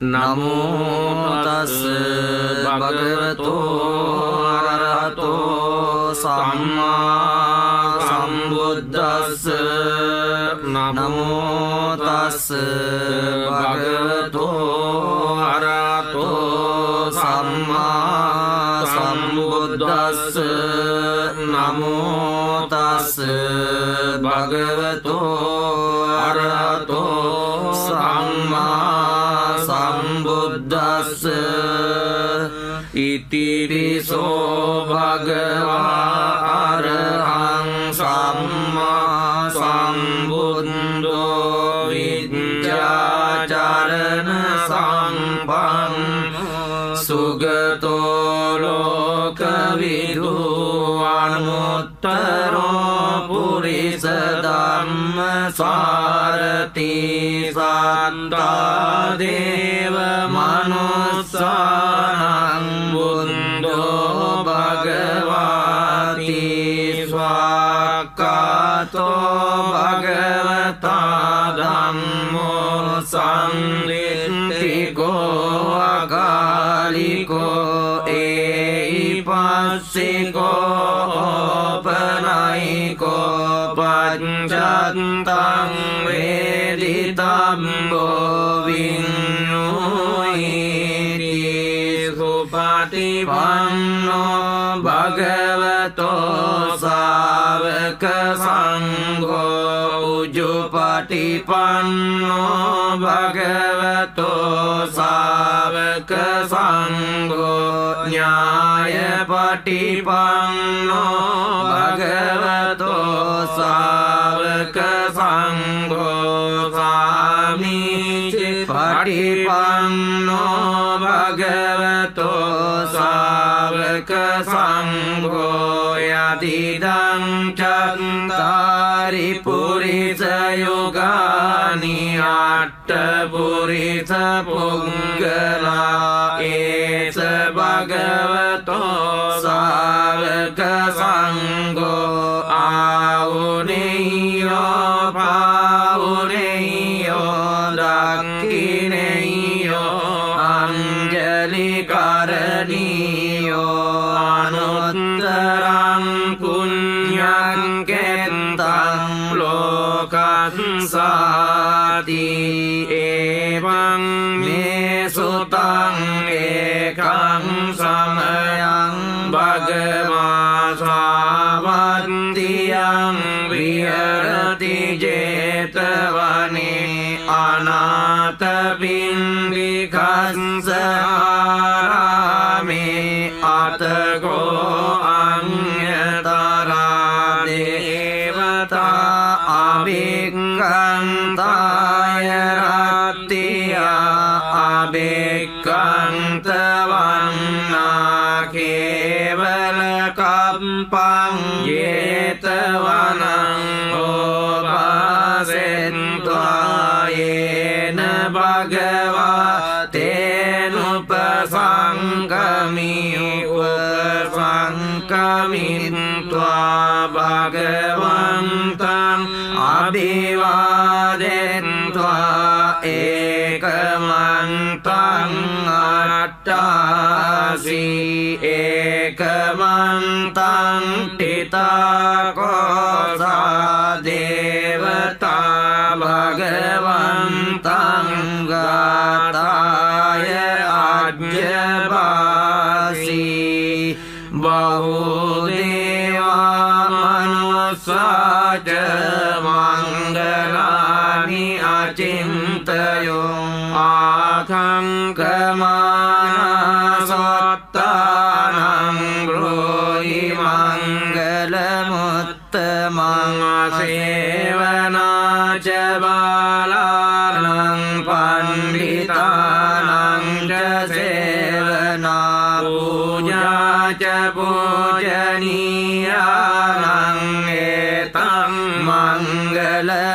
නමෝ තස් භගවතෝ අරහතෝ සම්මා සම්බුද්දස්ස නමෝ තස් භගවතෝ අරහතෝ සම්මා සම්බුද්දස්ස නමෝ තස් භගවතෝ අරහතෝ සම්මා සම්බුද්දස්ස ඉතිරිසෝ භගවා අරහං සම්මා සම්බුද්ධෝ විද්‍යාචරණ සම්පන්න සුගතෝ ලෝකවිදු අනුත්තරෝ පුරිස ධම්ම සාරති සත්තා දේව මනුස්සානං බුද්ධෝ භගවාති ස්වාක්ඛාතෝ භගවතා ධම්මෝ සම්දිත්තිකෝ අකාලිකෝ ඒහිපස්සිකෝ පනයිකෝ පච්චත්තං වේදිතම්බෝ විඤ්ඤුයිති සුපටිපන්නෝ භගවතෝ සාවක සංඝෝ උජුපටිපන්නෝ භගවතෝ සාවක සංඝෝ ඥායපටිපන්නෝ භගවතෝ සාවක සංඝෝ සාමීචි පටිපන්නෝ භගවතෝ සාවක සංඝෝ යතිදං චත්තාරි පුරිස යුගානි අට්ඨ පුරිස පුංගලා ඒස භගවතෝ සාවක සංඝෝ ආවුනේයෝ පාවුනේයෝ දක්ඛිනේයෝ අංජලි කරණීයෝ අනුත්තරං පුඤ්ඤං කෙත්තං ලෝකස්සාති එවං මේ සුතං ඒකං සමයං භගවා සාවත්තියං විහෙරති ජේතවනේ අනාථ පින්ඩිකස්ස ආරාමේ අතකෝ අඤ්ඤතරා දේවතා අභික්ඛන්තාය රත්තියා අභික්ඛන්තවන්නා කේවල කම්පං ජේතවනං ඕපාසෙන්त्वा යේන භගවා තේනුපසංගමි උපසංගමිත්වා භගවන්තං අභිවාදෙන්त्वा ඒකමන්තං අට්ඨාසි ඒකමන්තං තිතාකෝසා දේවතා භගවන්තං ගාතාය අජ්ජපාසි බහුදේවා මනුස්සාච මංගලානි අචින්තයෝ ආඛංකමානා සත්තානං බ්‍රෝහි මංගලමුත්තමං අසේවනාච බාලානං පණ්ඩිතානං ච සේවනා පූජාච පූජනීයානං ඒතං මංගලමුත්තමං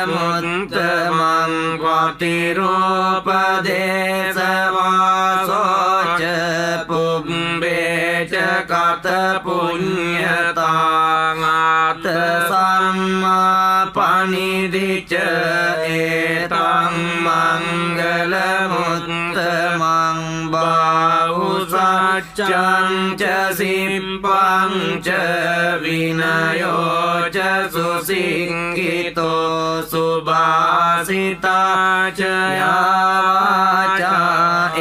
පතිරූපදේශවාසෝච පුම්බේච කත පුඤ්ඤතාං ආත සම්මා පනිදිච ඒතං මංගලමුත්තමං จังจะสิมปังจะวินโยจะสุสิงกิโตสุบาสิตาจะยาวาจาเอ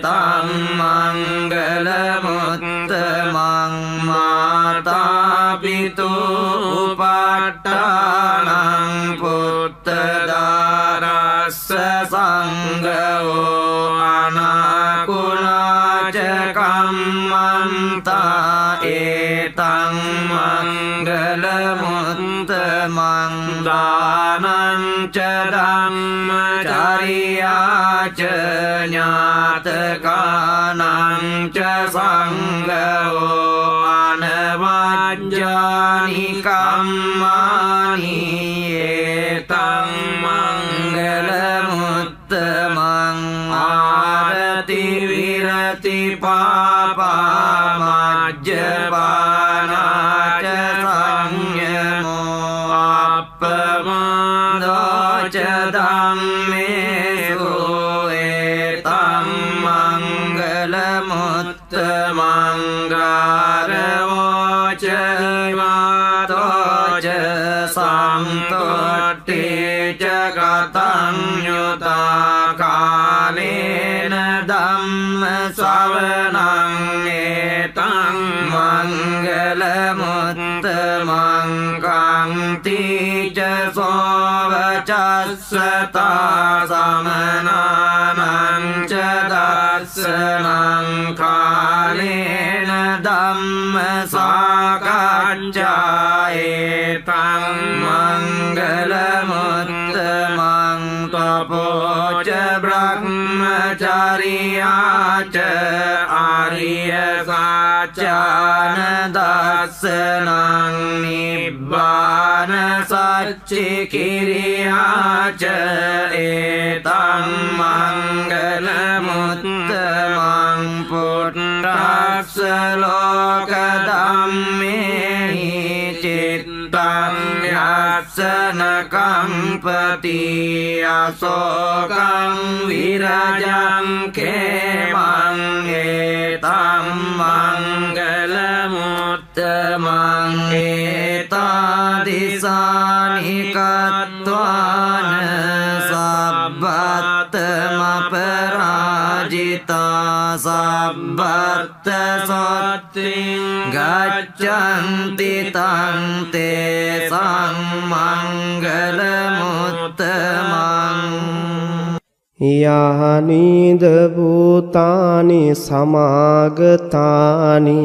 ตังมังกลมุตตมังมาตาปิตุปัตตานังพุทธดารัสสะสังฆโออานาคุลาจกัมมันตาเอตังมังกลมุตตมังดานันจะดัมมจาริยาเจญาตกานังจะสังฆโออนวัจจานิกัมมานิเอตังมังกลมุตตมังอารติวิรติปาปามัจจปานาจะสังยโมอัปปมาโดจะธัมเมสุเอตัมมังกลมุตตมังการโวจะมาโตจะสัมตุติจะกตัญญูตากาเลนะธัมมสาวนังเอตังมังกลมุตตมังกังติจะโสวจัสสตาสัมนานันจะดัสสนังคาเลนะธัมมสากัจจาเอตังมังกลมุตตมังตโปจะบรมจาริยาเจอาริยสัจจานดัสสนังนิบบานสัจจิกิริยาเจเอตัมมังกลมุตตมังพุทธัสสะโลกธัมเมหิจิตตังยัสสนกัมปติอโศกังวิราจังเขมังเอตัมมังกลมุตตมังเอตาดิสานิกัตตวานสัพพัตตมปราจิตาสัพพัตตสัตติกัจจันติตังเตสังมังกลมุตตมังยานิดบูตานิสมากตานิ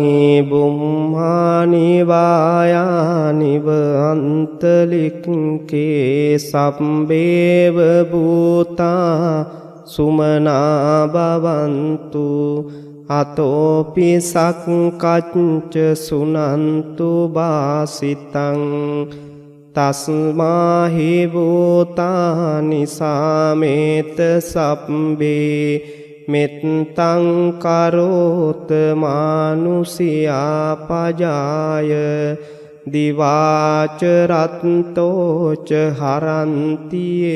บุมหานิวายานิบันตลิกเกสัพเบวบูตาสุมนาบาวันตุอโตปิสักกัจจสุนันตุบาสิตังตัสมาหิบูตานิสาเมตสัพเบเมตตังกโรตมานุสิยาปจายดิวาจรัตโตจหารันติเอ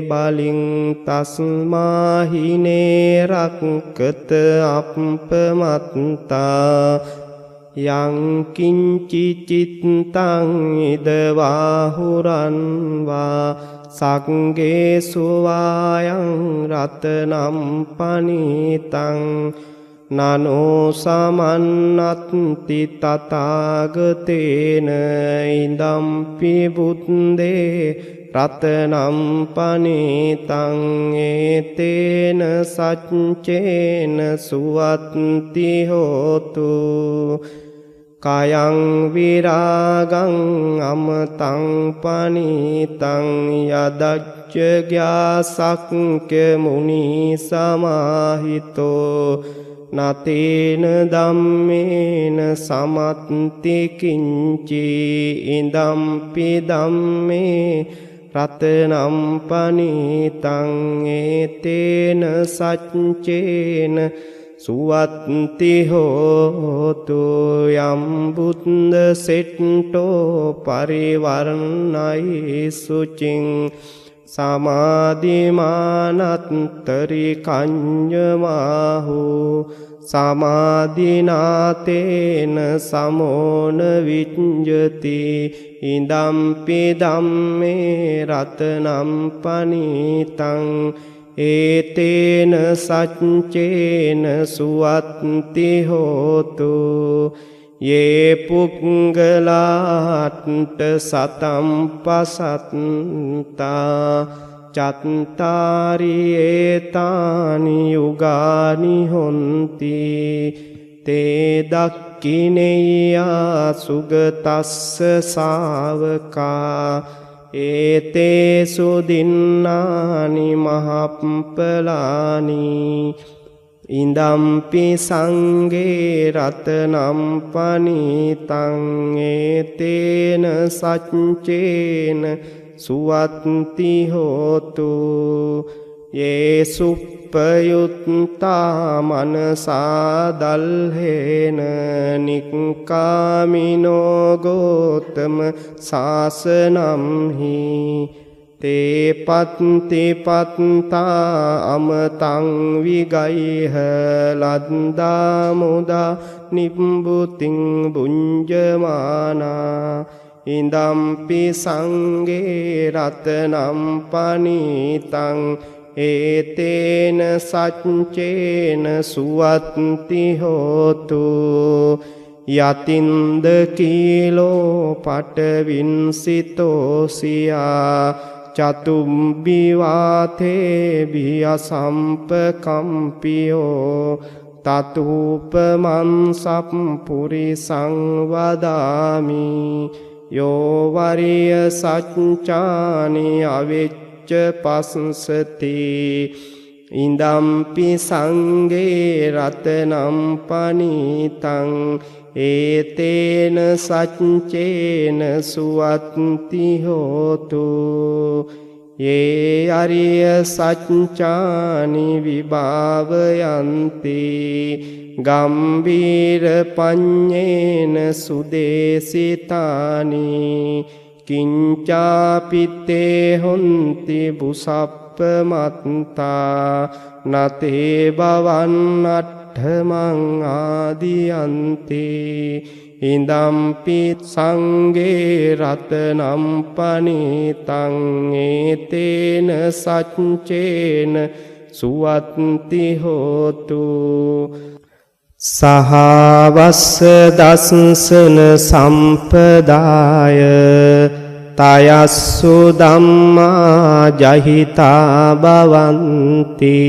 บาลิงตัสมาหิเนรักกตอัปปมัตตายังกินจิจิตตังอิดวาหุรันวาสักเกสุวายังรัตนัมปณิตังนาโนสามันนัตติตตากเตนะอิดัมปิบุตเดรัตนัมปณิตังเอเตนะสัจเจนะสุวัตติโหตุกายังวิรากังอมตังปณิตังยาดัจเจญาสักเกมุนีสมาหิโตนาเตนะดัมเมนะสัมมัตติกินจิอิดัมปิดัมเมรัตนัมปณิตังเอเตนะสัจเจนะสุวัตติโหตุยัมบุตตเสตโตปริวารณัยสุจิงสมาดิมานัตตริกัญญมาหุ සමාධිනාතේන සමෝන විඤ්ජති ඉදම්පි ධම්මේ රතනම් පනිතං ඒතේන සච්චේන සුවත්ති හෝතු යේ පුක්ඛලාට සතම් පසත්තා චත්තාරි ඒතානි යුගානි හොන්ති තේ දක්ඛිනේයා සුගතස්ස ශාවකා ඒතේසු දින්නානි මහප්පලානි ඉදම්පි සංඝේ රතනම් පනිතං ඒතේන සච්චේන සුවත්ති හෝතු යේ සුප්පයුත්තා මනසා දල්හේන නික්කාමිනෝ ගෝතම සාසනම්හි තේ පත්ති පත්තා අමතං විගයිහ ලද්දා මුදා නිබ්බුතින් බුඤ්ජමානා ඉදම්පි සංඝේ රතනම් පනිතං ඒතේන සච්චේන සුවත්ති හෝතු යතින්ද කීලෝ පටවින්සිතෝසියා චතුම්බිවාතේ බිය සම්පකම්පියෝ තතුපමං සප්පුරිසං වදාමි යෝ වරිය සච්චානි අවිච්ච පස්සති ඉදම්පි සංඝේ රතනම් පනිතං ඒතේන සච්චේන සුවත්ති හෝතු යේ අරිය සච්චානි විභාවයන්ති ගම්බීර පඤ්ඤේන සුදේසිතානි කිංචාපිත්තේ හොන්ති බුසප්පමත්තා නතේ භවන්නට්ඨමං ආදියන්ති ඉදම්පි සංඝේ රතනම් පනිතං ඒතේන සච්චේන සුවත්ති හෝතු සහවස්ස දස්සන සම්පදාය තයස්සු ධම්මා ජහිතා භවಂತಿ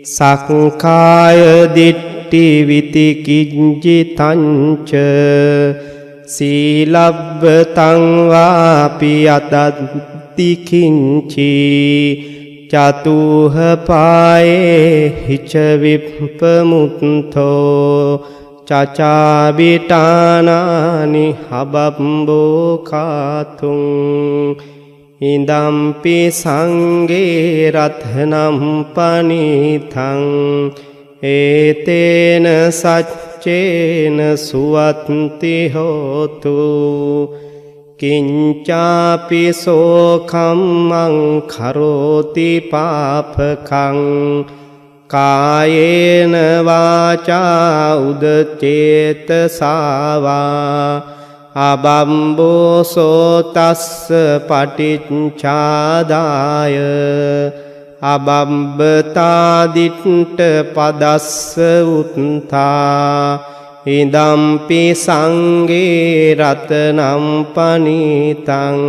සක්කාය දිට්ඨි විතිකිංජිතංච සීලබ්බතං වාපි අතත්ති කිංචි චතුහ පායේ හිච විප්පමුත්තෝ චචාබිටානානි හබම්බෝ කාතුං ඉදම්පි සංඝේ රත්නම් පනිතං ඒතේන සච්චේන සුවත්ති හෝතු කිංචාපි සෝඛම්මං කරෝති පාපකං කායේන වාචා උදචේතසාවා අබම්බෝසෝ තස්ස පටිච්චාදාය අබම්බතාදිට්ඨ පදස්ස උත්තා ඉදම්පි සංඝේ රතනම් පනිතං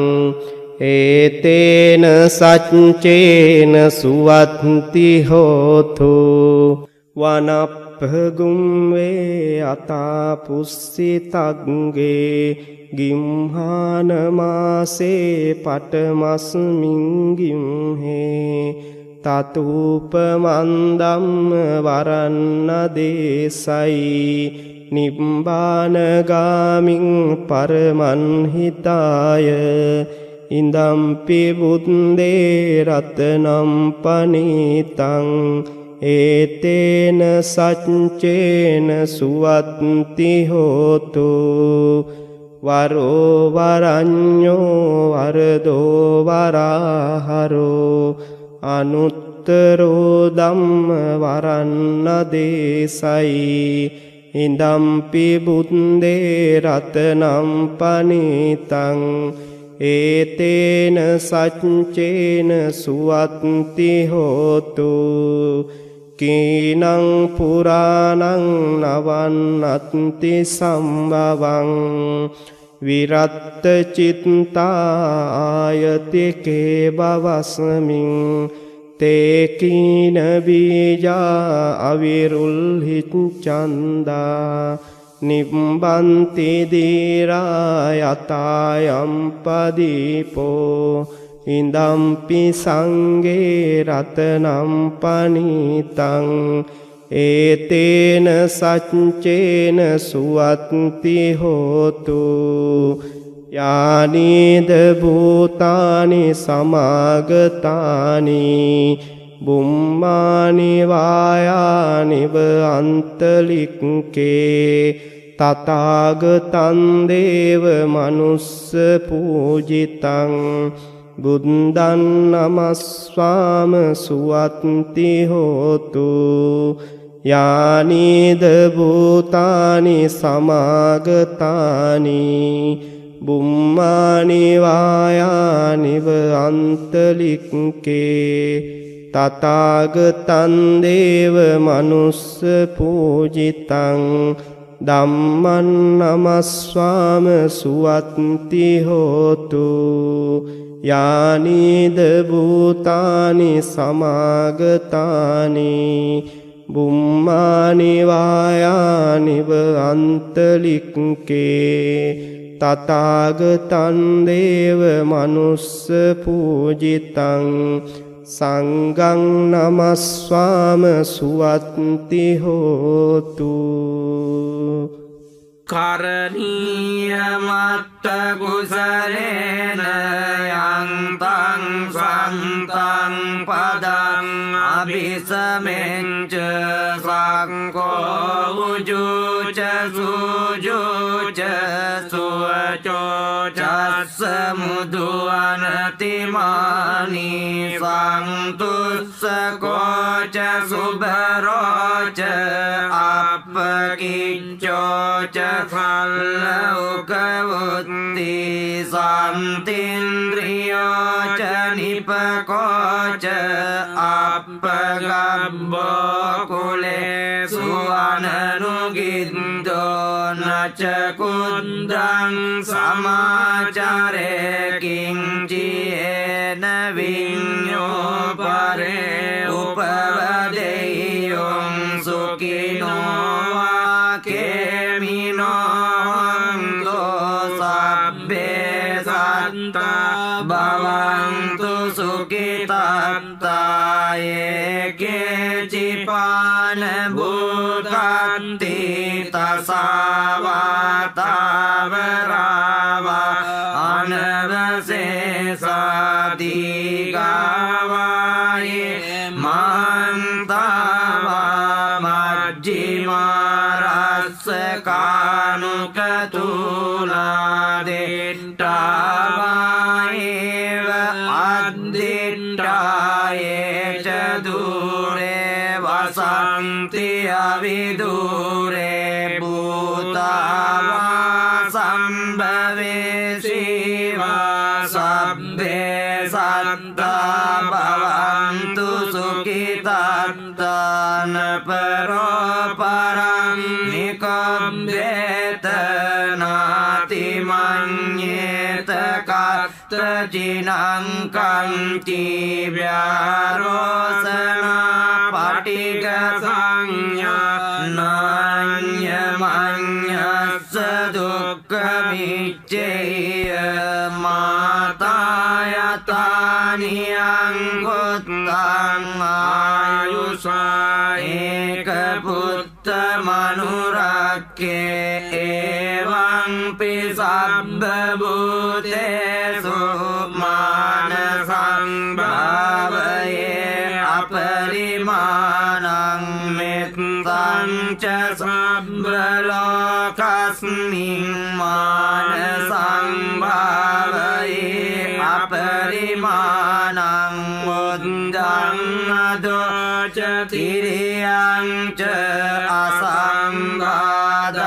ඒතේන සච්චේන සුවත්ති හෝතු වනප්පගුම් වේ අතා පුස්සිතග්ගේ ගිම්හාන මාසේ පටමස්මින් ගිම්හේ තතුපමන්දම්ම වරන්න දේසයි නිබ්බානගාමින් පරමන්හිතාය ඉදම්පි බුද්දේ රතනම් පනිතං ඒතේන සච්චේන සුවත්ති හෝතු වරෝ වරඤ්ඤෝ වරදෝ වරහරෝ අනුත්තර අනුත්තරෝ ධම්ම වරන්න දේසයි ඉදම්පි බුද්දේ රතනම් පනිතං ඒතේන සච්චේන සුවත්ති හෝතු කීනං පුරාණං නවන්නත්ති සම්භවං විරත්ත චිත්තායතිකේ බවස්මින් තේකීන බීජා අවිරුල්හි චන්දා නිබ්බන්ති දීරා යතායම් පදීපෝ ඉදම්පි සංගේ රතනම් පනිතං ඒතේන සච්චේන සුවත්ති හෝතු යානීද භූතානි සමාගතානි බුම්මානි වායානිව අන්තලික්කේ තථාගතං දේව මනුස්ස පූජිතං බුද්දං නමස්වාම සුවත්ති හෝතු යානීද භූතානි සමාගතානි බුම්මානි වායානිව අන්තලික්කේ තථාගතං දේව මනුස්ස පූජිතං ධම්මං නමස්වාම සුවත්ති හෝතු යානීද භූතානි සමාගතානි බුම්මානි වායානිව අන්තලික්කේ තථාගතං දේව මනුස්ස පූජිතං සංඝං නමස්වාම සුවත්ති හෝතු කරණීය මත්ත කුසලේන යන්තං සන්තං පදං අபிසමෙන්ච සංඝෝ උජුච සුජුච සුවචෝ චස්ස මුදුවනතිමානි සන්තුස්සකෝ ච සුභරෝ ච අපකිච්චෝ ච फल्लौकवुत्ति शान्तिन्द्रियो च निपको च अपगब्बो कुले सुवननुगिन्दो न च कुन्द्रं समाचारे किञ्चियेन विඤ්ඤो परे उपवदेयं सुखिनो भवन्तु सुखितात्ताये केचिपान भूतान्ति तसावातावरावा अनवशेषादिगावाये मान्तावा मज्जिमारस्कानुकतूलादिट्टावा वसन्ति अविदूरे भूतावा सम्भवे शिवा सब्बे सत्ता भवन्तु सुखितात्तान परो परं निकम्येत नातिमन्येत कत्रचिनं कन्ति व्यारोसना पटिकसंज्ञा नान्यमन्यस्य दुःखमिच्छेय मातायतानि अङ्गुत्थं आयुषा एकपुत्रमनुरक्ष्ये एवंपि सर्वभूतेषु मानसं भावये अपरिमाणं मित्रं च सर्वलोकस्मिन् मानसं भावये अपरिमाणं බුද්ධං අදෝච තිරියං ච අසංඝාතං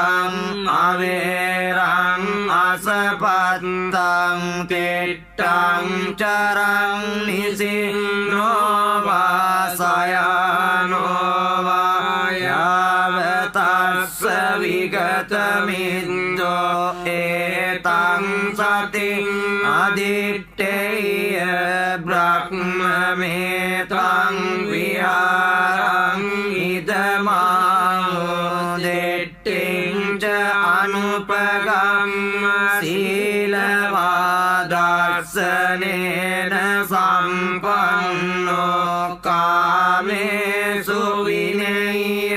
අවේරං අසපත්තං තිට්ඨං චරං නිසින්නෝ වාසයනෝ වායවතස්ස විගතමින්දෝ ඒතං සති අදිත්තේය බ්‍රහ්මමේතං විහාරං ඉදමාහෝ දෙට්ඨිං ච අනුපගම්ම සීලවාදස්සනේන සම්පන්නෝ කාමේසු විනය්‍යගේදං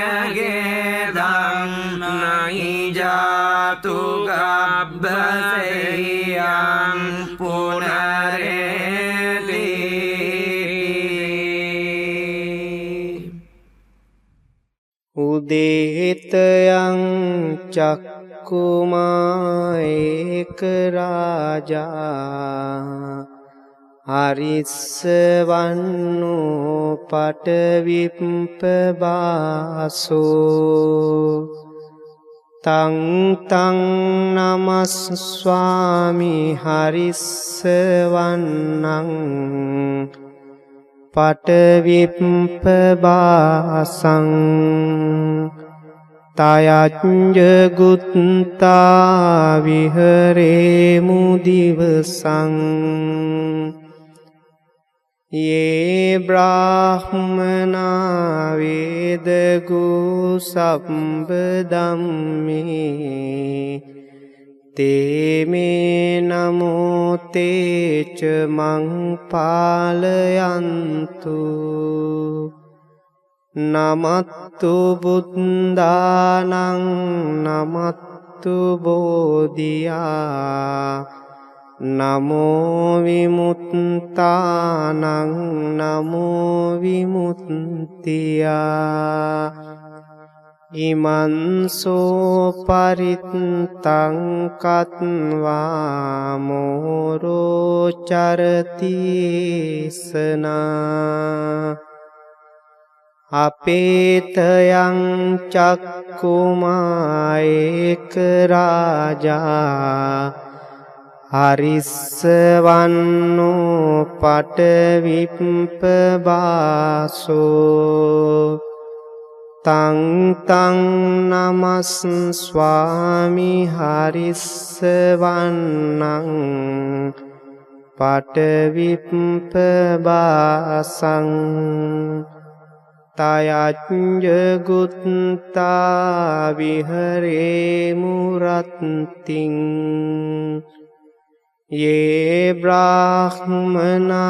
නහි ජාතු ගබ්බසෙයං පුනරේති උදේතයං චක්කුමා ඒක රාජා හරිස්සවන්නෝ පටවිප්පබාසෝ තං තං නමස්සාමි හරිස්සවන්නං පටවිප්පබාසං තයච්ඡ ගුත්තා විහරේමු දිවසං යේ බ්‍රාහ්මනා වේදගු සම්බදම්මේ තේමේ නමෝ තේච මං පාලයන්තු නමත්තු බුද්ධානං නමත්තු බෝධියා නමෝ විමුක්තානං නමෝ විමුක්තියා ඉමන්සෝ පරිත්තං කତ୍වා මෝරෝ චරතිසනා අපේතයං චක්කුමා ඒක රාජා හරිස්සවන්නෝ පටවිප්පබාසෝ තං තං නමස්සාමි හරිස්සවන්නං පටවිප්පබාසං තයච්ඡ ගුත්තා විහරේමු රත්තිං යේ බ්‍රාහ්මනා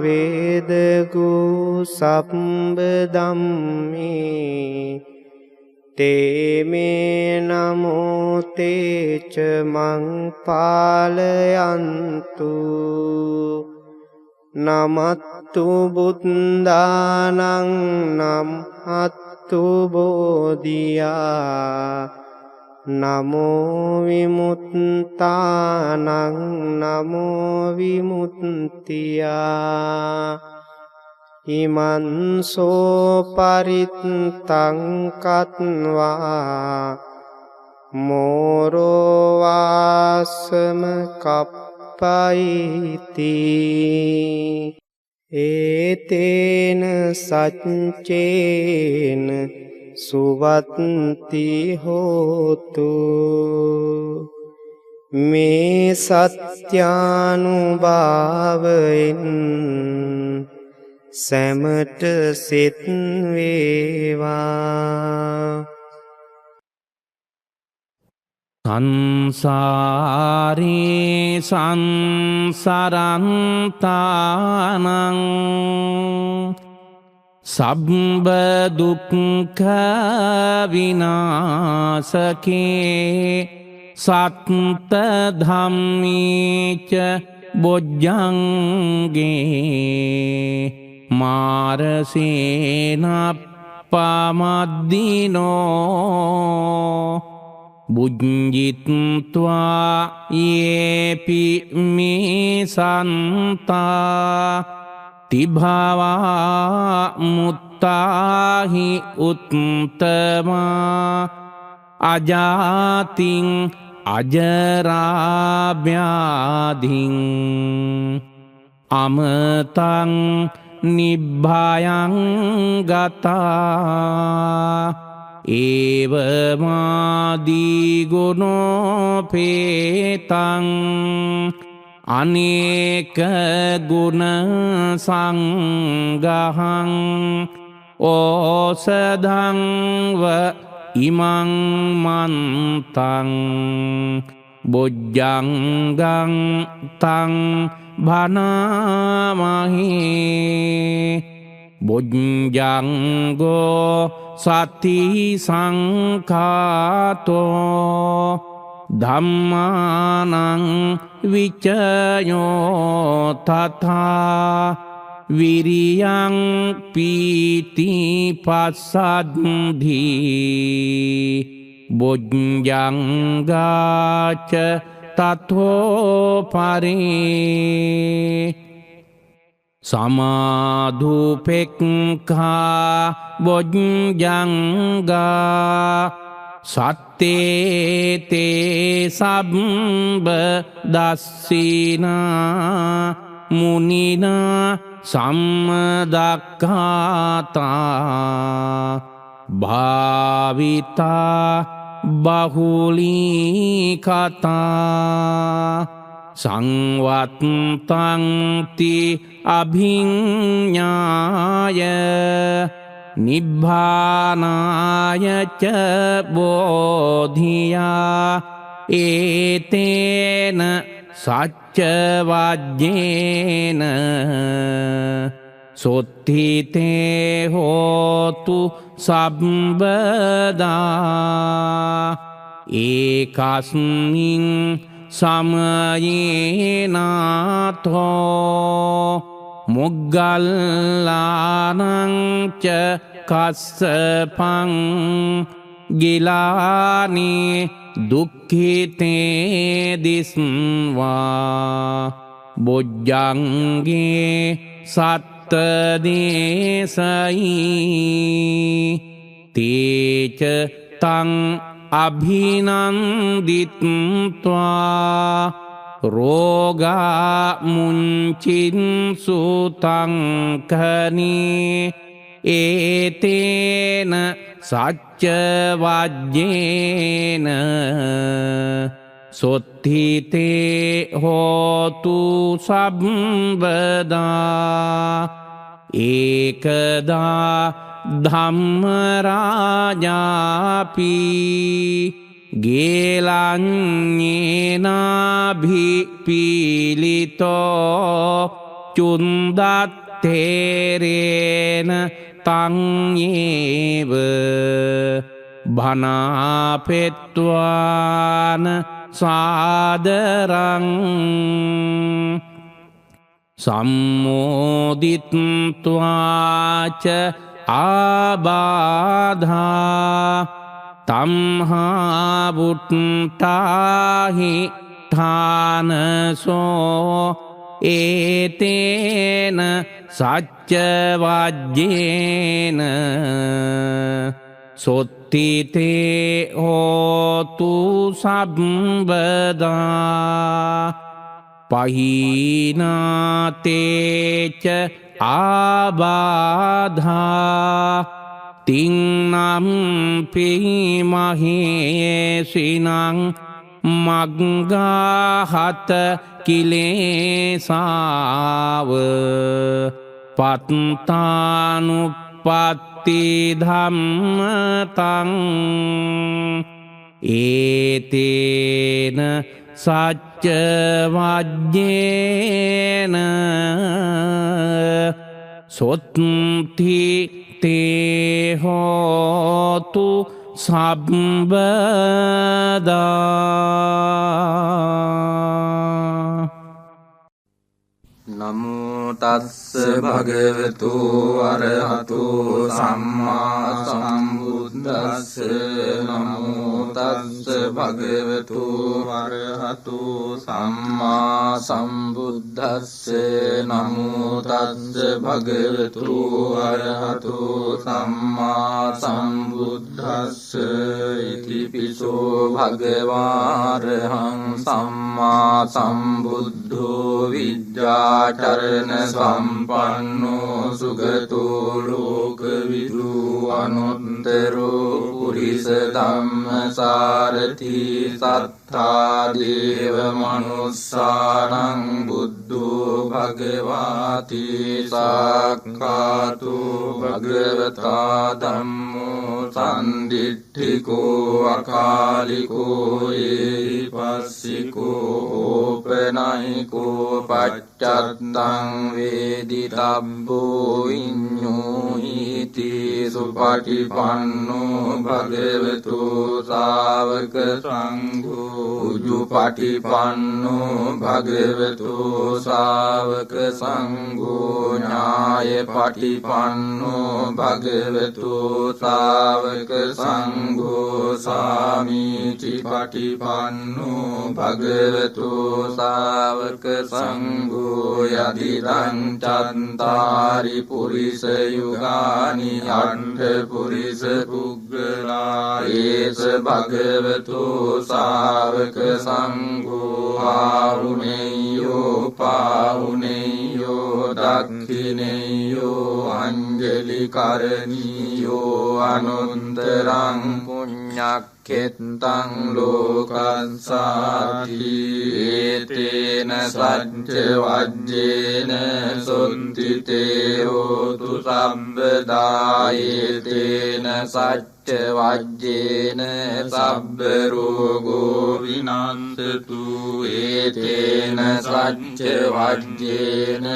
වේදගු සම්බදම්මේ තේමේ නමෝ තේච මං පාලයන්තු නමත්තු බුද්ධානං නමත්තු බෝධියා නමෝ විමුක්තානං නමෝ විමුක්තියා ඉමන්සෝ පරිත්තං කତ୍වා මෝරෝ වාසම කප්පයිති ඒතේන සච්චේන සුවත්ති හෝතු මේ සත්‍යානුභාවයෙන් සැමට සිත් වේවා සංසාරේ සංසරන්තානං සබ්බ දුක්ඛ විනාශකේ සත්ත ධම්මේච බොජ්ජංගේ මාරසේනප්පමද්දිනෝ බුඤ්ජිත්වා යේපි මේ සන්තා තිභවා මුත්තාහි උත්තමා අජාතින් අජරාභ්‍යාධින් අමතං නිබ්භයං ගතා ඒවමාදී ගුණෝපේතං අනේක ගුණ සංගහං ඕසදංව ඉමං මන්තං බොජ්ජංගං තං භනාමහේ බොජ්ජංගෝ සති සංඛාතෝ ධම්මානං විචයෝ තථා විරියං පීති පස්සද්ධි බොජ්ජංගාච තතෝ පරේ සමාධුපෙක්ඛා බොජ්ජංගා සත්තේ තේ සබ්බ දස්සිනා මුනිනා සම්මදක්ඛාතා භාවිතා බහුලී කතා සංවත්තං ති අභිඤ්ඤාය නිබ්බානාය ච බෝධියා ඒතේන සච්ච වජ්ජේන සොත්ථිතේ හෝතු සම්බදා ඒකස්මින් සමයේනාතෝ මුග්ගල්ලානං ච කස්සපං ගිලානි දුක්ඛිතේ දිස්වා බොජ්ජංගේ සත්ත දේසයි තේච තං අභිනන්දිත්වා රෝගා මුංචින්සු තංකනී ඒතේන සච්ච වජ්ජේන සොත්ථිතේ හෝතු සම්බදා ඒකදා ධම්මරාජාපි ගේලඤ්ඤේනාභිපීලිතෝ චුන්දත්තේරේන තංයේව භනාපෙත්වාන සාදරං සම්මෝදිත්වාච ආබාධා තම්හා බුට්ටාහි ඨානසෝ ඒතේන සච්ච වජ්ජේන සොත්ථිතේ හෝතු සම්බදා පහීනාතේච ආබාධා තින්නම්පි මහේසිනං මග්ගාහත කිලේසාව පත්තානුප්පත්ති ධම්මතං ඒතේන සච්ච වජ්ජේන සොත්ථි තේ හෝතු සම්බදා. නමෝ තස්ස භගවතු අරහතු සම්මා සම්බුද්දස්ස. නමෝ තස්ස භගවතු වරහතු සම්මා සම්බුද්දස්ස නමෝ තස්ස භගවතු වරහතු සම්මා සම්බුද්දස්ස ඉතිපිසෝ භගවාරහං සම්මා සම්බුද්ධෝ විද්‍යාචරණ සම්පන්නෝ සුගතෝ ලෝකවිදු අනුත්තරෝ පුරිස ධම්මසාරති සත්තා දේව මනුස්සානං බුද්ධෝ භගවාති සක්ඛාතු භගවතා ධම්මෝ සම්දිට්ඨිකෝ අකාලිකෝ ඒපස්සිකෝ ඕපනයිකෝ පච්චත්තං වේදිතබ්බෝ විඤ්ඤෝ ඉති සුපටිපන්නෝ භගවතු ශාවක සංඝෝ උජුපටිපන්නෝ භගවතු ශාවක සංඝෝ ඥායපටිපන්නෝ භගවතු ශාවක සංඝෝ සාමීචි පටිපන්නෝ භගවතු ශාවක සංඝෝ යදිදං චත්තාරි පුරිස යුගානි අට්ඨ පුරිස පුග්ගලා ඒස භගවතු ශාවක සංඝෝ ආහුනේයෝ පාහුනේයෝ දක්ඛිනේයෝ අංජලි කරණීයෝ අනුන්තරං පුඤ්ඤක්ඛෙත්තං ලෝකස්සාති ඒතේන සච්ච වජ්ජේන සොන්තිතේ හෝතු සම්බදා ඒතේන සච්ච වජ්ජේන සබ්බ රෝගෝ විනාශතු ඒතේන සච්ච වජ්ජේන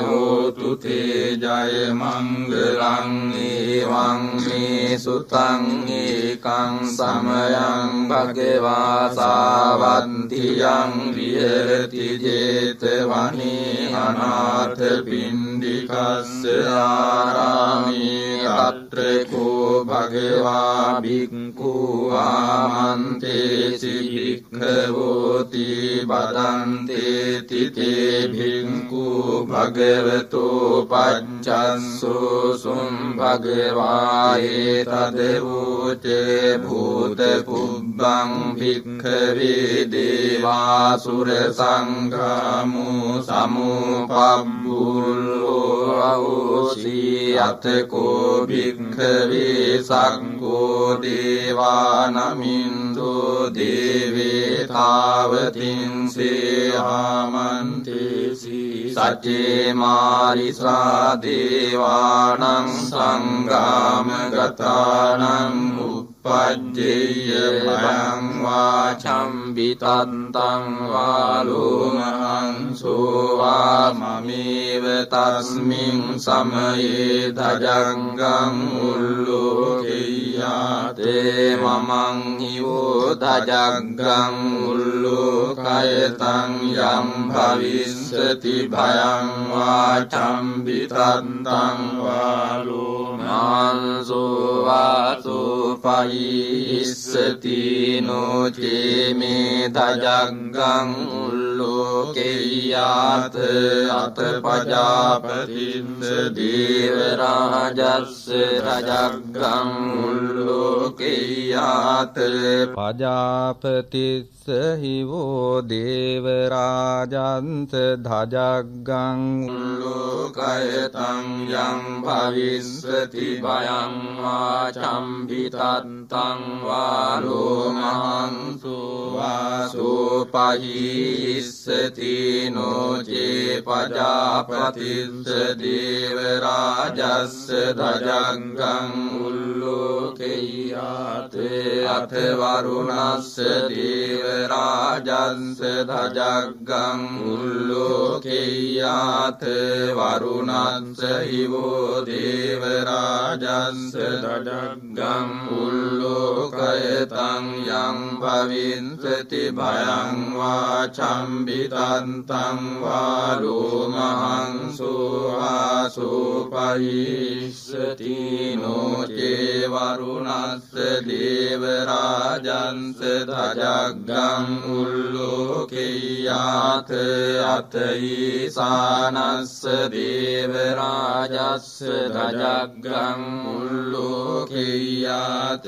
හෝතු තේ ජය මංගලං ඒවං මේ සුතං ඒකං සමයං භගවා සාවන්තියං විහෙරති 제තවනේ අනාථ පිණ්ඩිකස්ස ආරාමේ අත්‍රකෝ භගවා භික්ඛු ආමන්තේසි භික්ඛවෝති බදන්තේ තිතේ භික්ඛු භගවතෝ පච්චස්සෝ සුම් භගවායේ තදවෝචේ භූත පුබ්බං භික්ඛවේ දේවාසුර සංඝාමෝ සමුපබ්බුල්ලෝ අවෝසී අතකෝ භික්ඛවේ සක්ඛෝ දේවානමින්දෝ දේවේ තාවතින්සේ ආමන්තේසි සච්චේ මාරිසා දේවානං සංගාම ගතානං උප්පජ්ජේය භයං වාචම්බිතන්තං වාලෝමහංසෝ වාමමේව තස්මින් සමයේ දජංගං උල්ලෝකෙය්‍යාතේ මමං හිවෝ දජග්ගං උල්ලෝකයතං යම් භවිස්සති භයං වාචම්බිතන්තං වාලෝමහංසෝ වාසෝ පයිස්සති නොචේ මේ දජග්ගං උල්ලෝකෙය්‍යාත අත පජාපතිස්ස දේවරාජස්ස රජග්ගං උල්ලෝකෙය්‍යාත පජාපතිස්ස හිවෝ දේවරාජන්ත ධජග්ගං උල්ලෝකයතං යම් භවිස්සති භයං වාචම්බිතත්තං වාලෝමහංසෝ වාසෝ පහිස්සති නොචේ පජාපතිස්ස දේවරාජස්ස ධජග්ගං උල්ලෝකෙය්‍යාත අත වරුණස්ස දේවරාජස්ස ධජග්ගං උල්ලෝකෙය්‍යාත වරුණස්ස හිවෝ දේවරාජස්ස ධජග්ගං උල්ලෝකයතං යම් භවිස්සති භයං වාචම්බිතන්තං වාලෝමහංසෝ ආසෝ පහිස්සති නොචේ වරුණස්ස දේවරාජස්ස රාජන්ස ධජග්ගං උල්ලෝකෙය්‍යාත අතීසානස්ස දේව රාජස්ස ධජග්ගං උල්ලෝකෙය්‍යාත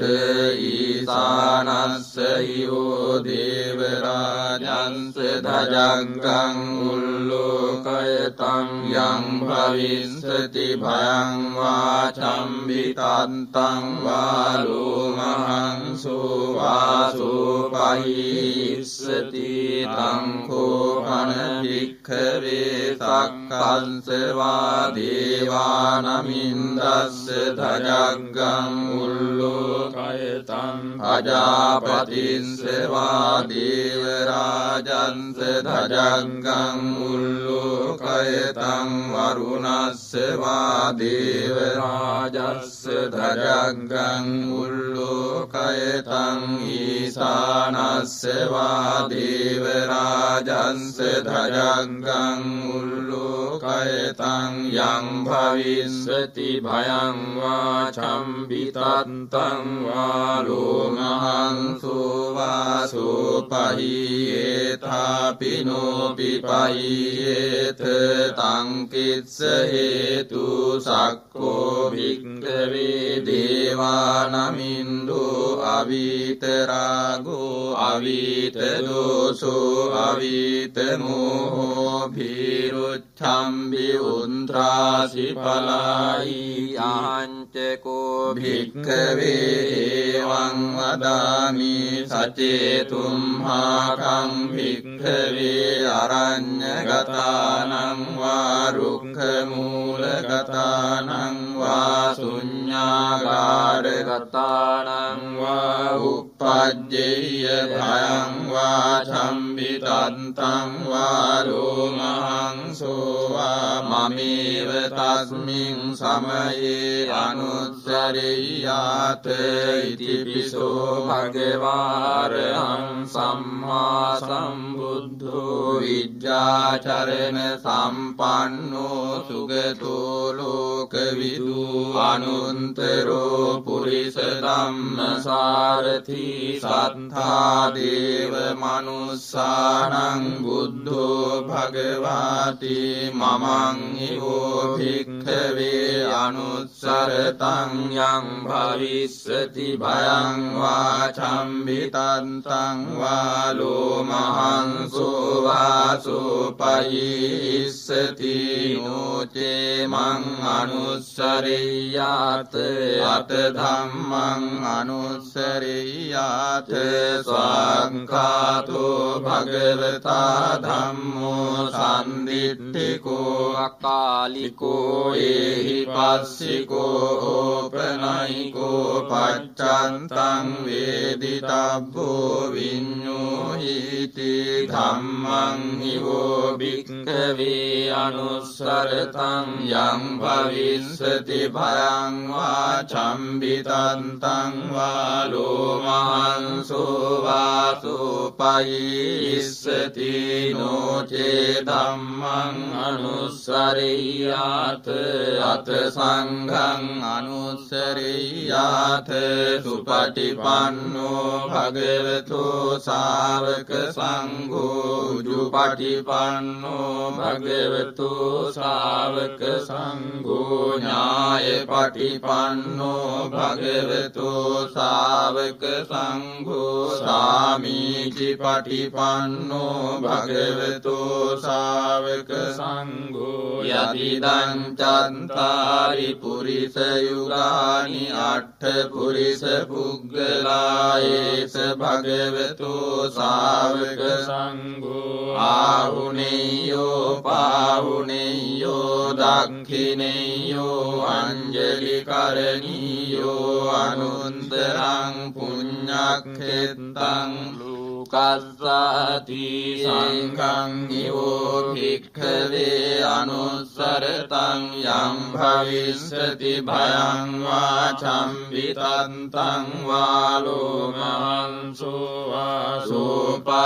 ඊසානස්ස යෝ දේව රාජන්ස ධජග්ගං උල්ලෝකයතං යං භවිස්සති භයං වාචම්බිතත්තං වාලෝමහං සෝවාසෝ පහිස්සති තං කෝපන භික්ඛවේ සක්කංස වා දේවානමින්දස්ස ධජග්ගං උල්ලෝකයතං අජාපතිස්ස වා දේව රාජන්ස ධජග්ගං උල්ලෝකයතං වරුණස්ස වා දේව රාජස්ස ධජග්ගං උල්ලෝකයතං ඊසානස්ස වා දේව රාජන්ස ධජග්ගං උල්ලෝකයතං යං භවිස්සති භයං වාචම්බිතත්තං වාලෝමහං සෝවාසෝ පහියේතාපිනෝපි පහියේත තං කිස්ස හේතු සක්කෝ භික්ඛවේ දේවානමින්දෝ අවීතරාගෝ අවීතදෝසෝ අවීතමෝහෝ භීරුච්ඡම්බි උන්ත්‍රාසි පලායි ආංචකෝ භික්ඛවේ එවං වදාමි සචේතුම්හාකං භික්ඛවේ අරඤ්ඤගතානං වා රුක්ඛමූලගතානං වා ශුඤ්ඤාගාරගතානං වා uppajjeyය භයං වා චම්බිතත්තං වා ලෝමහං සෝවා මමේව තස්මින් සමයේ අනුස්සරෙය්‍යාත ඉතිපිසෝ භගවාරහං සම්මා සම්බුද්ධෝ විජ්ජාචරණ සම්පන්නෝ සුගතෝ ලෝකවිදු අනුන්තරෝ පුරිස ධම්මසාරථි සත්තා දේව මනුස්සානං බුද්ධෝ භගවාති මමං හිවෝ භික්ඛවේ අනුස්සරතං යං භවිස්සති භයං වාචම්බිතත්තං වාලෝමහං සෝවාසෝ පහිස්සති නෝචේ මං අනුස්සරෙය්‍යාත අත ධම්මං අනුස්සරෙය්‍යාත ස්වාංඛාතෝ භගවතා ධම්මෝ සම්දිට්ඨිකෝ අකාලිකෝ ඒහි පස්සිකෝ ඕපනයිකෝ පච්චන්තං වේදිතබ්බෝ විඤ්ඤෝහිති ධම්මං හිවෝ භික්ඛවේ අනුස්සරතං යං භවිස්සති භයං වාචම්බිතත්තං වාලෝමහං සෝවාසෝ පහිස්සති නෝචේ ධම්මං අනුස්සරෙය්‍යාත අත සංඝං අනුස්සරෙය්‍යාත සුපටිපන්නෝ භගවතෝ ශාවක සංඝෝ උජුපටිපන්නෝ භගවතෝ ශාවක සංඝෝ ඥායපටිපන්නෝ භගවතෝ ශාවක සංඝෝ සාමීචි පටිපන්නෝ භගවතෝ ශාවක සංඝෝ යතිදං චත්තාරි පුරිස යුගානි අට්ඨ පුරිස පුග්ගලායේස භගවතෝ ශාවක සංඝෝ ආහුනේයෝ පාහුනේයෝ දක්ඛිනේයෝ අංජලි කරණීයෝ අනුන්තරං පුඤ්ඤක්ඛෙත්තං උකස්සාති සංඝං නිවෝ භික්ඛවේ අනුස්සරතං යං භවිස්සති භයං වා චම්බිතන්තං වා ලෝමහංසෝ වා සෝපයිස්සති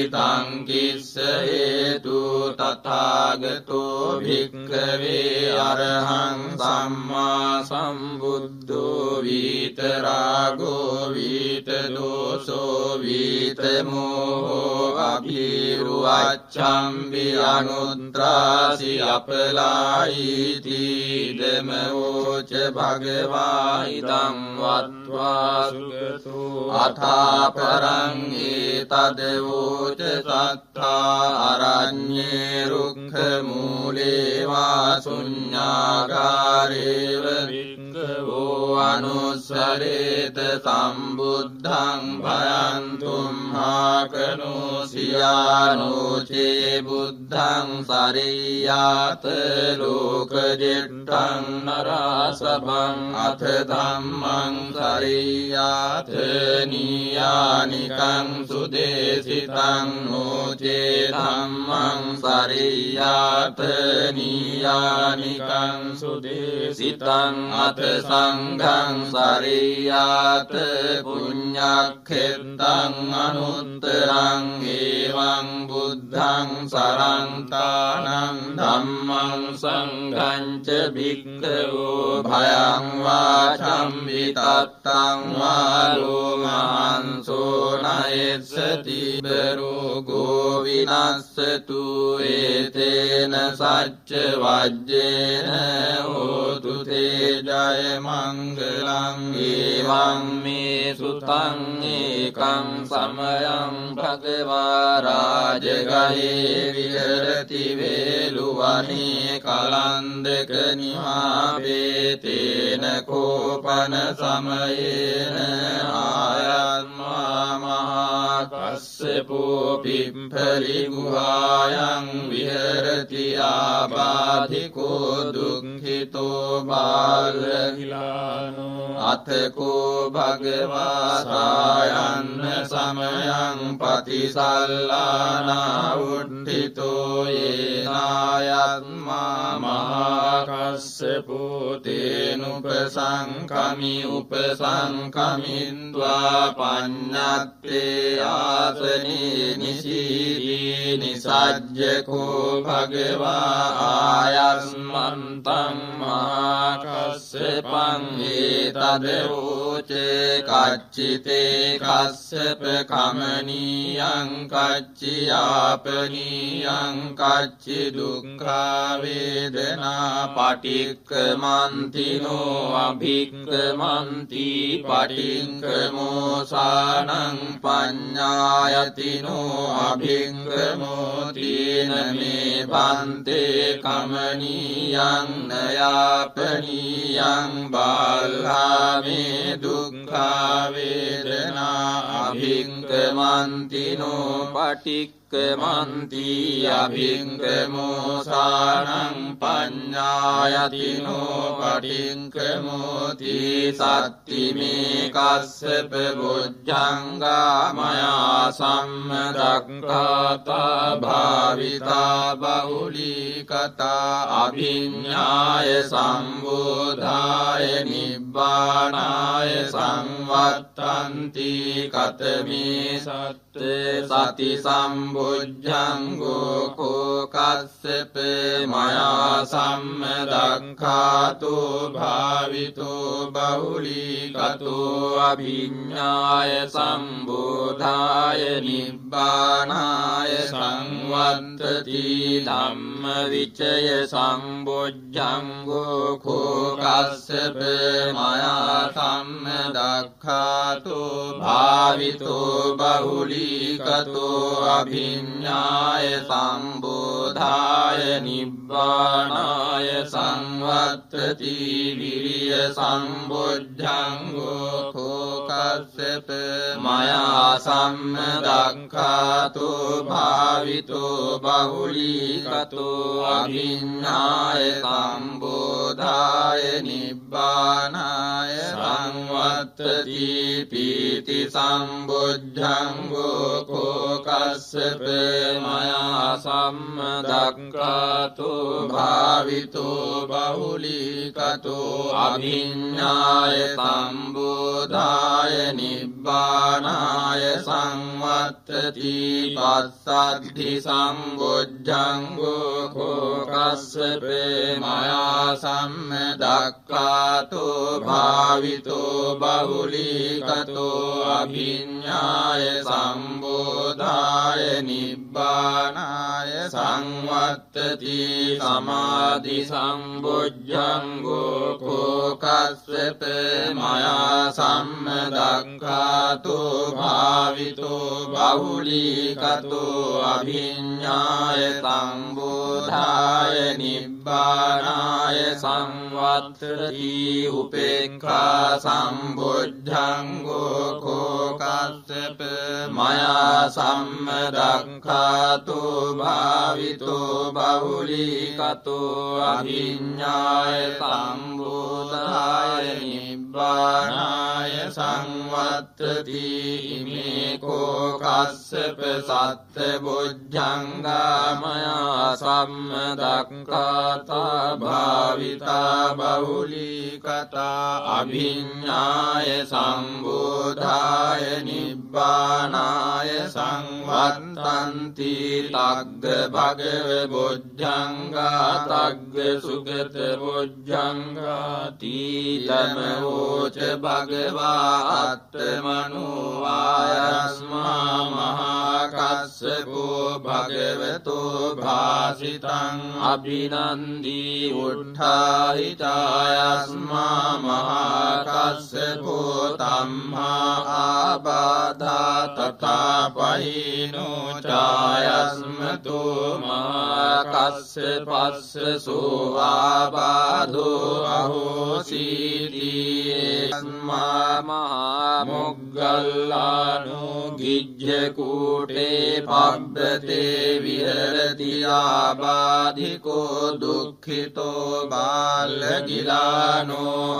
තං කිස්ස හේතු තථාගතෝ භික්ඛවේ අරහං සම්මා සම්බුද්ධෝ විතරාගෝ විතදෝසෝ විතමෝහෝ අභිරුවච්ඡම්බි අනුත්‍රාසි අපලායිති ධමෝච භගවා ඉදං වත්වා සුගතෝ අථාපරං ඒතදවෝච සත්තා අරඤ්ඤේ රුක්ඛ මූලේ වා ශුඤ්ඤාගාරේව වික්ඛවෝ අනුස්සරේත සම්බුද්ධං භයන්තුම් හාකනෝ සියානෝචේ බුද්ධං සරියාත ලෝකජෙට්ටං නරාසභං අත ධම්මං සරියාත නීයානිකං සුදේසිතං නෝචේ ධම්මං සරියාත නීයානිකං සුදේසිතං අත සංඝං සරියාත පුඤ්ඤක්ඛෙත්තං අනුත්තරං එවං බුද්ධං සරන්තානං ධම්මං සංඝං ච භික්ඛවෝ භයං වාචම්බිතත්තං වාලෝමහංසෝ නයස්සති බරෝගෝ විනස්සතු ඒතේන සච්ච වජ්ජේන හෝතු තේ ජය මංගලං එවං මේ සුතං ඒකං සමයං භගවා රාජගහේ විහෙරති වේලුවනේ කලන්දක නිමාපේතේන කෝපන සමයේන ආයත්මා මහා කස්සපෝ පිම්ඵලි ගුහායන් විහෙරති ආබාධිකෝ දුක්ඛිතෝ බාලහිලානෝ අතකෝ භගවා සායන්න සමයං පතිසල්ලානා උට්ඨිතෝ යේනායත්මා මහා කස්සපෝ තේනුපසංකමි උපසංකමින්ද්වා පඤ්ඤත්තේ ආසනේ නිසීදී නිසජ්ජකෝ භගවා ආයස්මන්තං මහා කස්සපං ඒතදෝචේ කච්චිතේ කස්සප කමනීයං කච්චියාපනීයං කච්චි දුක්ඛා වේදනා පටික්ඛමන්තිනෝ අභික්ඛමන්ති පටික්ඛමෝසානං පඤ්ඤායතිනෝ අභික්ඛමෝතින මේ පන්තේ කමනීයං නයාපනීයං බාල්හාමේ දුක්ඛා වේදනා අභික්ඛමන්තිනෝ පටික්ඛමන්ති අභික්ඛමෝසානං පඤ්ඤායතිනෝ පටික්ඛමෝති සත්තිමේ කස්සප බොජ්ජංගා මයා සම්මදක්ඛාතා භාවිතා බහුලීකතා අභිඤ්ඤාය සම්බෝධාය නිබ්බානාය සංවත්තන්ති කතමේ සති සම්බුද්ධංගෝ කෝ කස්සප මයා සම්මදක්ඛාතෝ භාවිතෝ බහුලීකතෝ අභිඤ්ඤාය සම්බෝධාය නිබ්බානාය සංවත්තති ධම්මවිචය සම්බුද්ධංගෝ කෝ කස්සප මයා සම්මදක්ඛාතෝ භාවිතෝ බහුලීකතෝ අභිඤ්ඤාය සම්බෝධාය නිබ්බානාය සංවත්තති විරිය සම්බුද්ධංගෝ කෝ කස්සප මයා සම්මදක්ඛාතෝ භාවිතෝ බහුලීකතෝ අභිඤ්ඤාය සම්බෝධාය නිබ්බානාය සංවත්තති සම්වත්තති පීති සම්බුද්ධංගෝ කෝකස්සප මයා සම්මදක්ඛාතු භාවිතෝ බහුලීකතෝ අභිඤ්ඤාය සම්බෝධාය නිබ්බානාය සංවත්තති පස්සද්ධි සම්බුද්ධංගෝ කෝකස්සප මයා සම්මදක්ඛාතු භාවිතෝ බහුලීකතෝ අභිඤ්ඤාය සම්බෝධාය නිබ්බානාය සංවත්තති සමාධි සම්බුද්ධංගෝ කෝකස්සප මයා සම්මදක්ඛාතු භාවිතෝ බහුලීකතෝ අභිඤ්ඤාය සම්බෝධාය නිබ්බානාය සංවත්තති උපේක්ඛා සම්බුද්ධංගෝ කෝකස්සප මයා සම්මදක්ඛාතු භාවිතෝ බහුලීකතෝ අභිඤ්ඤාය සම්බෝධාය නිබ්බානාය සංවත්තති ඉමේ කෝකස්සප සත්බුද්ධංගා මයා සම්මදක්ඛාතා භාවිතා බහුලීකතා අභිඤ්ඤාය සම්බෝධාය නිබ්බානාය සංවත්තන්ති තග්ග භගව බුද්ධංගා තග්ග සුගත බුද්ධංගා තීතම වෝච භගවා අත්තමනෝ ආයස්මා මහා කස්සපෝ භගවතෝ භාසිතං අභිනන්දී උට්ඨාහිතායස්මා මහා කස්සපෝ තම්හා ආබාධා තථා පහිනෝ ඡායස්මතෝ මහා කස්සපස්සසෝ ආබාධෝ අහෝසීති යස්මා මහා මොග්ගල්ලානෝ ගිජ්ජ කූටේ පබ්බතේ විහෙරති ආබාධිකෝ දුක්ඛිතෝ බාලගිලානෝ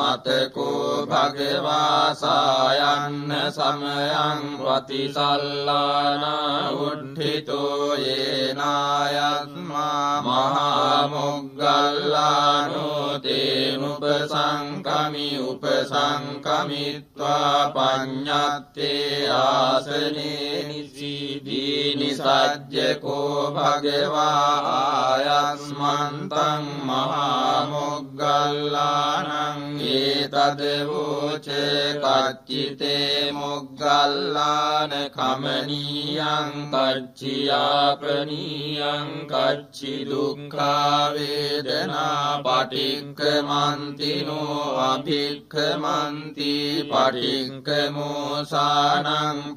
අතකෝ භගවා සායන්න සමයං වතිසල්ලානා උද්ධිතෝ යේනායස්මා මහා මොග්ගල්ලානෝ තේනුපසංකමි උපසංකමිත්වා පඤ්ඤත්තේ ආසනේ නිසීදී නිසජ්ජකෝ භගවා ආයස්මන්තං මහා මොග්ගල්ලානං ඒතදවෝච කච්චිතේ මොග්ගල්ලාන කමනීයං කච්චියාපනීයං කච්චි දුක්ඛා වේදනා පටික්ඛමන්තිනෝ අභික්ඛමන්ති පටික්ඛමෝසානං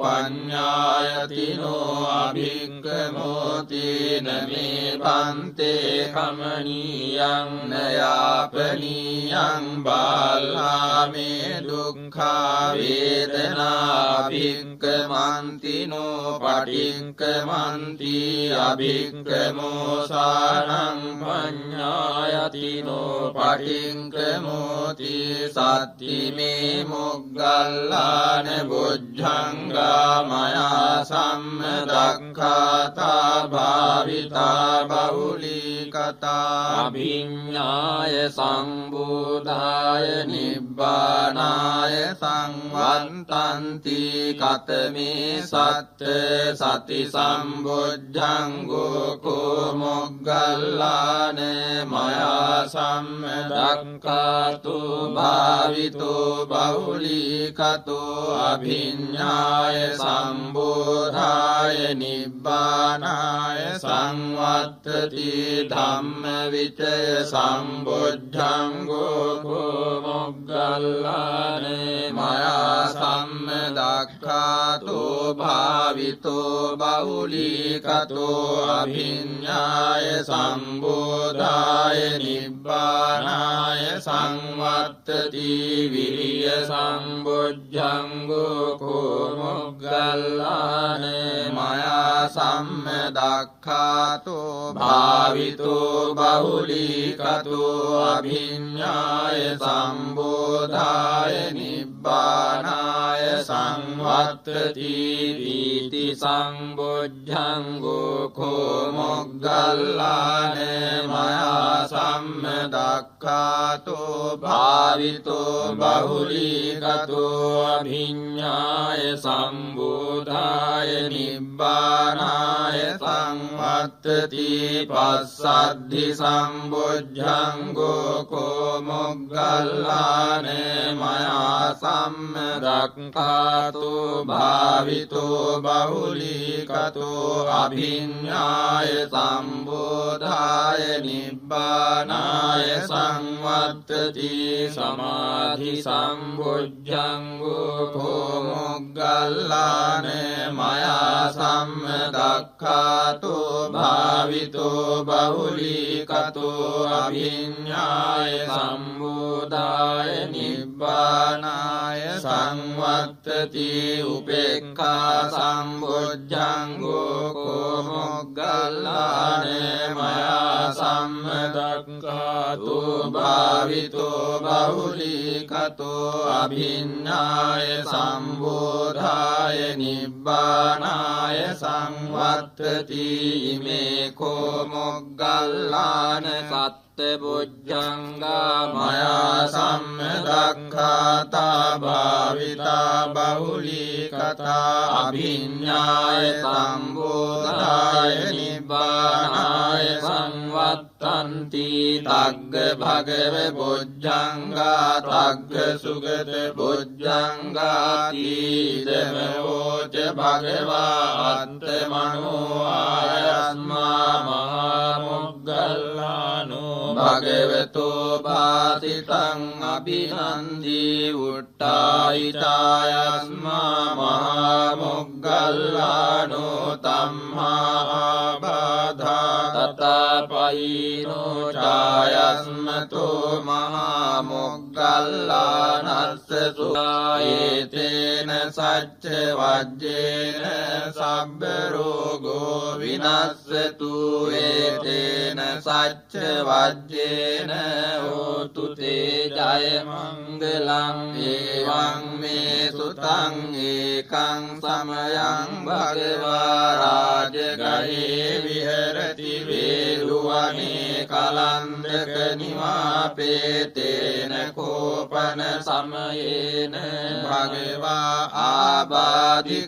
පඤ්ඤායතිනෝ අභික්ඛමෝති නමේ පන්තේ කමනීයං නයාපනීයං බාලාමේ දුක්ඛා වේදනා අභික්ඛමන්තිනෝ පටික්ඛමන්ති අභික්ඛමෝසානං පඤ්ඤායතිනෝ පටික්ඛමෝති සත්තිමේ මොග්ගල්ලාන බුද්ධංගා මයා සම්මදක්ඛාතා භාවිතා බහුලීකතා අභිඤ්ඤාය සම්බෝධාය නිබ්බානාය සංවත්තන්ති කතමේ සත්ත සති සම්බුද්ධංගෝ කෝ මොග්ගල්ලාන මයා සම්මදක්ඛාතු භාවිතෝ බහුලීකතෝ අභිඤ්ඤාය සම්බෝධාය නිබ්බානාය සංවත්තති ධම්මවිචය සම්බුද්ධංගෝ කෝ මොග්ගල්ලාන මයා සම්මදක්ඛාතු දක්ඛාතෝ භාවිතෝ බහුලීකතෝ අභිඤ්ඤාය සම්බෝධාය නිබ්බානාය සංවත්තති විරිය සම්බොජ්ජංගෝ කෝ මොග්ගල්ලාන මයා සම්මදක්ඛාතෝ භාවිතෝ බහුලීකතෝ අභිඤ්ඤාය සම්බෝධාය නිබ්බානාය සංවත්තති වීති සම්බොජ්ජංගෝ කෝ මොග්ගල්ලාන මයා සම්මදක්ඛාතෝ භාවිතෝ බහුලීකතෝ අභිඤ්ඤාය සම්බෝධාය නිබ්බානාය සංවත්තති පස්සද්ධි සම්බොජ්ජංගෝ කෝ මොග්ගල්ලාන මයා සම්මදක්ඛාතෝ භාවිතෝ බහුලීකතෝ අභිඤ්ඤාය සම්බෝධාය නිබ්බානාය සංවත්තති සමාධි සම්බොජ්ජංගෝ කෝ මොග්ගල්ලාන මයා සම්මදක්ඛාතෝ භාවිතෝ බහුලීකතෝ අභිඤ්ඤාය සම්බෝධාය නිබ්බානාය සංවත්තති උපේක්ඛා සම්බොජ්ජංගෝ කෝ මොග්ගල්ලාන මයා සම්මදක්ඛාතෝ භාවිතෝ බහුලීකතෝ අභිඤ්ඤාය සම්බෝධාය නිබ්බානාය සංවත්තති ඉමේ කෝ මොග්ගල්ලාන බොජ්ජංගා මයා සම්මදක්ඛාතා භාවිතා බහුලීකතා අභිඤ්ඤාය සම්බෝධාය නිබ්බානාය සංවත්තන්ති තග්ග භගව බොජ්ජංගා තග්ග සුගත බොජ්ජංගා තීදමෝච භගවා අත්තමනෝ ආයස්මා මහා මොග්ගල්ලානෝ භගවතෝ පාතිතං අභිනන්දී උට්ටායිතායස්මා මහා මොග්ගල්ලානෝ තම්හා ආබාධා තතපයිනෝ ඡායස්මතෝ මහා මොග්ගල්ලානස්ස සුඛායේතේන සච්ච වජ්ජේන සබ්බ රෝගෝ විනස්සතු ඒතේන සච්ච වජ්ජේන හෝතු තේ ජය මංගලං එවං මේ සුතං ඒකං සමයං භගවා රාජගහේ විහෙරති වේලුවනේ කලන්දක නිවාපේතේන කෝපන සමයේන භගවා ආබාධිකෝති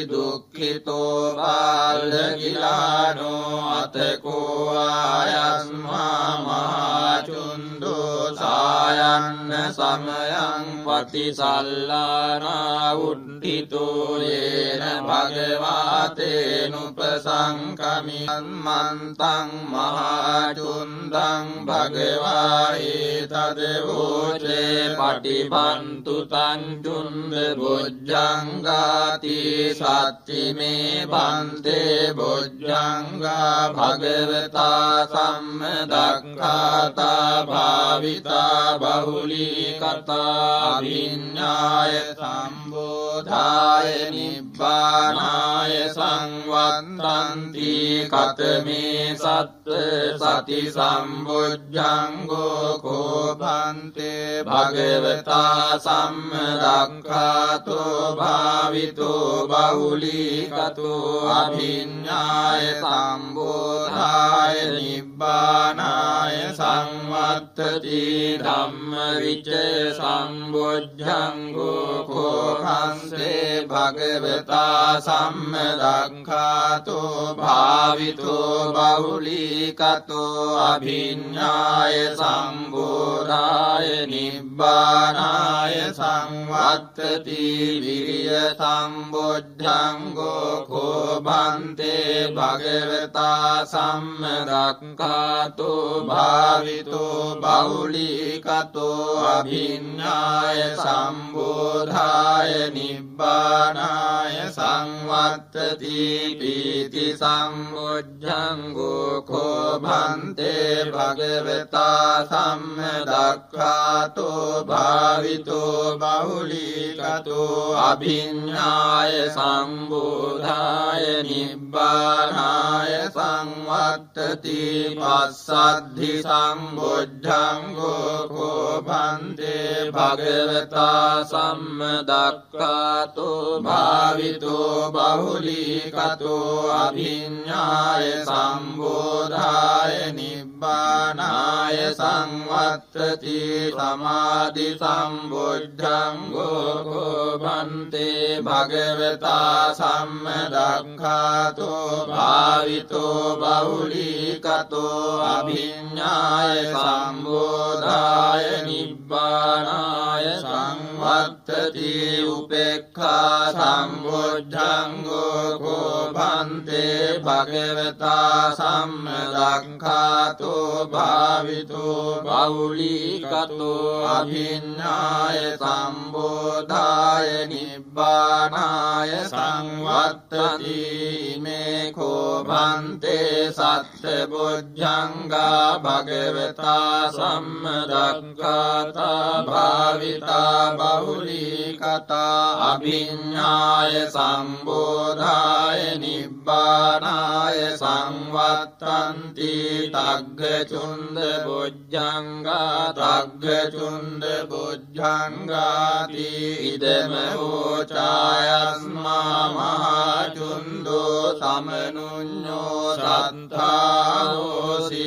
දුක්ඛිතෝ බාලගිලානෝ අතකෝ ආයස්මා මහාචුන්දෝ සායන්න සමයං පටිසල්ලානා උද්ධිතෝ යේන භගවාතේනුපසංකමි මන්තං මහාචුන්දං භගවා ඒතදවෝචේ පටිපන්තු තං චුන්ද බොජ්ජංගාති සත්තිමේ බන්තේ බොජ්ජංගා භගවතා සම්මදක්ඛාතා භාවිතා බහුලීකතා අභිඤ්ඤාය සම්බෝධාය නිබ්බානාය සංවත්තන්ති කතමේ සත්ත සති සම්බොජ්ජංගෝ කෝපන්තේ භගවතා සම්මදක්ඛාතෝ භාවිතෝ බහුලීකතෝ අභිඤ්ඤාය සම්බෝධාය නිබ්බානාය සංවත්තති ධම්මවිචය සම්බොජ්ජංගෝ කෝපන්තේ භගවතා සම්මදක්ඛාතෝ භාවිතෝ බහුලීකතෝ අභිඤ්ඤාය සම්බෝධාය නිබ්බානාය සංවත්තති විරිය සම්බොජ්ජංගෝ කෝපන්තේ භගවතා සම්මදක්ඛාතෝ භාවිතෝ බහුලීකතෝ අභිඤ්ඤාය සම්බෝධාය නිබ්බානාය සංවත්තති පීති සම්බුද්ධංගෝ කෝ භන්තේ භගවතා සම්මදක්ඛාතෝ භාවිතෝ බහුලීකතෝ අභිඤ්ඤාය සම්බෝධාය නිබ්බානාය සංවත්තති පස්සද්ධි සම්බුද්ධංගෝ කෝ භන්තේ භගවතා සම්මදක්ඛාතෝ භාවිතෝ බහුලීකතෝ අභිඤ්ඤාය සම්බෝධාය නිබ්බානාය සංවත්තති සමාධි සම්බුද්ධංගෝ කෝ භන්තේ භගවතා සම්මදක්ඛාතෝ භාවිතෝ බහුලීකතෝ අභිඤ්ඤාය සම්බෝධාය නිබ්බානාය සංවත්තති උපේක්ඛා සම්බුද්ධංගෝ කෝ භන්තේ භගවතා සම්මදක්ඛාතෝ භාවිතෝ බහුලීකතෝ අභිඤ්ඤාය සම්බෝධාය නිබ්බානාය සංවත්තති මේ කෝ භන්තේ සත්බුද්ධංගා භගවතා සම්මදක්ඛාතා භාවිතා බහුලීකතා අභිඤ්ඤාය සම්බෝධාය නිබ්බානාය සංවත්තන්ති තග්ගචුන්ද බොජ්ජංගා තග්ගචුන්ද බොජ්ජංගාති ඉදම හෝචායස්මා මහචුන්දෝ සමනුඤ්ඤෝ සත්තාෝසි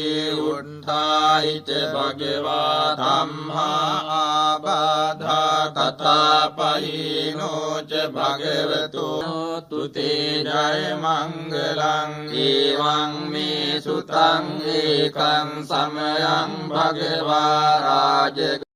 උත්ථායිච භගවා ධම්මා ආබාධා තථාපහිනෝච භගවතු තුතේ ජය මංගලං ඒවං මේ සුතං ඒකං සමයං භගවා රාජ